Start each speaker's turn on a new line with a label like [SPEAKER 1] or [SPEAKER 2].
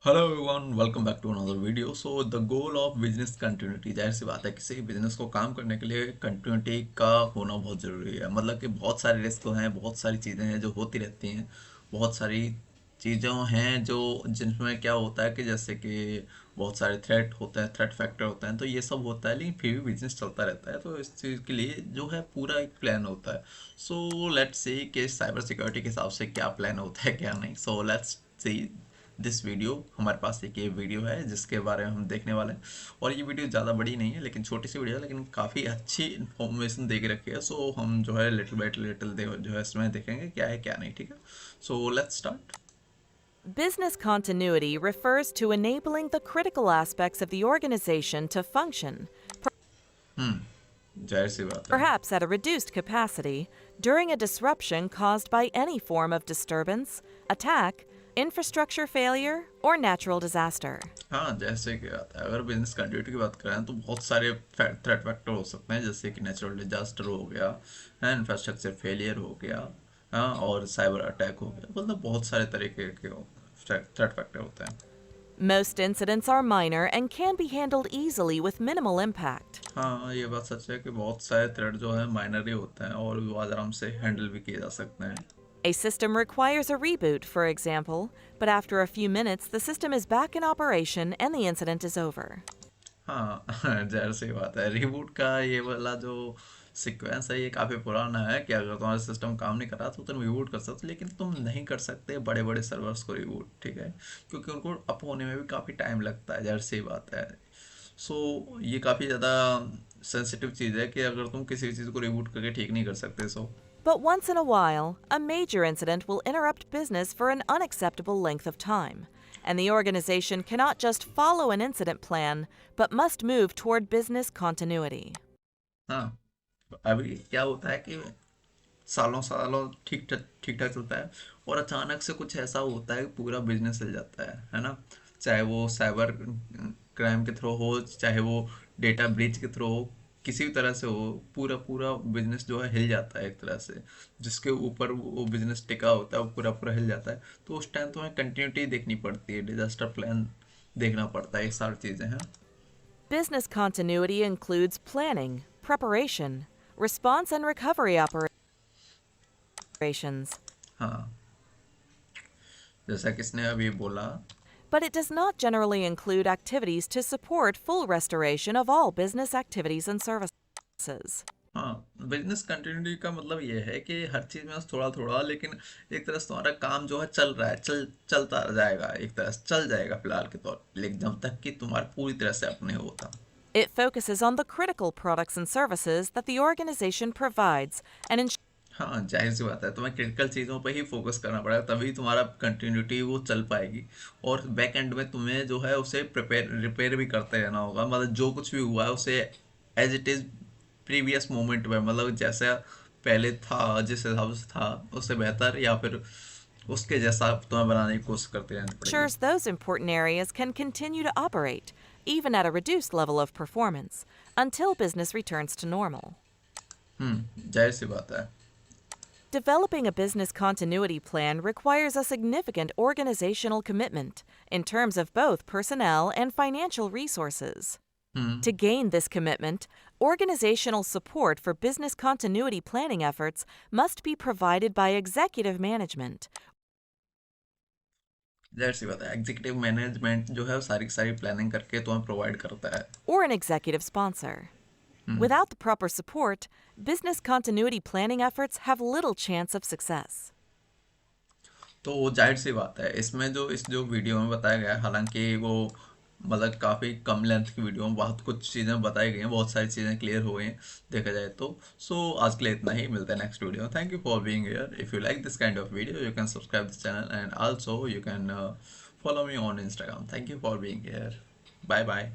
[SPEAKER 1] Hello everyone, welcome back to another video. So the goal of business continuity, जाहिर सी बात है किसी बिजनेस को काम करने के लिए कंटिन्यूटी का होना बहुत ज़रूरी है। मतलब कि बहुत सारे रिस्क हैं, बहुत सारी चीज़ें हैं जो होती रहती हैं, बहुत सारी चीज़ें हैं जो जिनमें क्या होता है कि जैसे कि बहुत सारे थ्रेट होते हैं, थ्रेट फैक्टर होते हैं, तो ये सब होता है लेकिन फिर भी बिजनेस चलता रहता है। तो इस चीज़ के लिए जो है पूरा एक प्लान होता है। सो लेट्स सी कि साइबर सिक्योरिटी के हिसाब से क्या प्लान होता है क्या नहीं। So let's see this video. हमारे पास एक ये वीडियो है जिसके बारे में हम देखने वाले हैं। और ये वीडियो ज़्यादा बड़ी नहीं है, लेकिन छोटी सी वीडियो है, लेकिन काफ़ी अच्छी इन्फॉर्मेशन दे के रखी है। सो हम जो है लिटिल बाय लिटिल जो है इसमें देखेंगे क्या है क्या नहीं। ठीक है, so let's start.
[SPEAKER 2] Business continuity refers to enabling the critical aspects of the organization to function,
[SPEAKER 1] जाहिर सी बात है।
[SPEAKER 2] perhaps at a reduced capacity, during a disruption caused by any form of disturbance, attack, infrastructure failure, or natural disaster.
[SPEAKER 1] हाँ, जैसे कि आता है, अगर बिजनेस कंटिन्यूटी की बात करें तो बहुत सारे थ्रेट फैक्टर हो सकते हैं, जैसे कि नेचुरल डिजास्टर हो गया, है इंफ्रास्ट्रक्चर फेलियर हो गया, हाँ, और साइबर अटैक हो गया। मतलब बहुत सारे तरीके के थ्रेट फैक्टर होते हैं।
[SPEAKER 2] Most incidents are minor and can be handled easily with minimal impact.
[SPEAKER 1] हाँ, ये बात सच है कि बहुत सारे थ्रेड जो है माइनर ही होते हैं और वो आराम से हैंडल भी किए जा सकते हैं।
[SPEAKER 2] A system requires a reboot, for example, but after a few minutes, the system is back in operation and the incident is over.
[SPEAKER 1] हाँ जाहिर सी बात है, रिबूट का ये वाला जो सीक्वेंस है ये काफ़ी पुराना है कि अगर तुम्हारा सिस्टम काम नहीं कर रहा तो तुम रिबूट कर सकते, लेकिन तुम नहीं कर सकते बड़े बड़े सर्वर्स को रिबूट। ठीक है, क्योंकि उनको अप होने में भी काफ़ी टाइम लगता है, जाहिर सी बात है। सो ये काफ़ी ज़्यादा सेंसिटिव चीज़ है कि अगर तुम किसी चीज़ को रिबूट करके ठीक नहीं कर सकते। सो
[SPEAKER 2] But once in a while, a major incident will interrupt business for an unacceptable length of time, and the organization cannot just follow an incident plan, but must move toward business continuity.
[SPEAKER 1] हाँ, अभी क्या होता है कि सालों सालों ठीक ठाक चलता है, और अचानक से कुछ ऐसा होता है कि पूरा बिजनेस हिल जाता है ना। चाहे वो साइबर क्राइम के थ्रू हो, चाहे वो डेटा ब्रीच के थ्रू हो, किसी भी तरह से हो, पूरा पूरा बिजनेस जो है हिल जाता है एक तरह से। जिसके ऊपर वो बिजनेस टिका होता है वो पूरा पूरा हिल जाता है। तो उस टाइम तो हमें कंटिन्यूटी देखनी पड़ती है, डिजास्टर प्लान देखना पड़ता है, ये सारी चीज़ें हैं।
[SPEAKER 2] Business continuity includes planning, preparation, response and recovery operations,
[SPEAKER 1] हाँ, जैसा किसने अभी बोला।
[SPEAKER 2] but it does not generally include activities to support full restoration of all business activities and services.
[SPEAKER 1] हाँ, बिजनेस कंटिन्यूटी का मतलब ये है कि हर चीज में थोड़ा थोड़ा, लेकिन एक तरह से तुम्हारा काम जो है चल रहा है, चलता जाएगा, एक तरह से चल जाएगा फिलहाल के तौर पे, लेकिन जब तक कि तुम्हारा पूरी तरह से अपने होता।
[SPEAKER 2] It focuses on the critical products and services that the organization provides and
[SPEAKER 1] हाँ, जाहिर सी बात है, तुम्हें क्रिटिकल चीज़ों पे ही फोकस करना पड़ेगा, तभी तुम्हारा कंटिन्यूटी वो चल पाएगी। और बैक एंड में तुम्हें जो है उसे रिपेयर भी करते रहना होगा। मतलब जो कुछ भी हुआ है उसे as it is previous moment में, मतलब जैसा पहले था, जिस हिसाब से था उससे बेहतर, या फिर उसके जैसा तुम्हें बनाने की कोशिश करते रहनी पड़ेगी।
[SPEAKER 2] ensures those important areas can continue to operate, even at a reduced level of performance, until business returns to normal.
[SPEAKER 1] जाहिर सी बात है।
[SPEAKER 2] Developing a business continuity plan requires a significant organizational commitment in terms of both personnel and financial resources.
[SPEAKER 1] Hmm
[SPEAKER 2] To gain this commitment, organizational support for business continuity planning efforts must be provided by executive management
[SPEAKER 1] जाहिर सी बात है, executive management जो है वो सारी की सारी प्लानिंग करके तुम्हें प्रोवाइड करता है।
[SPEAKER 2] or an executive sponsor.
[SPEAKER 1] Hmm
[SPEAKER 2] Without the proper support, business continuity planning efforts have little chance of success.
[SPEAKER 1] तो जाहिर सी बात है, इसमें जो इस जो वीडियो में बताया गया है, हालांकि वो मतलब काफ़ी कम लेंथ की वीडियो में बहुत कुछ चीज़ें बताई गई हैं, बहुत सारी चीज़ें क्लियर हो गई हैं देखा जाए तो। सो आज के लिए इतना ही, मिलता है next video. Thank you for being here. If you like this kind of video you can subscribe this channel and also you can follow me on Instagram. Thank you for being here. Bye bye.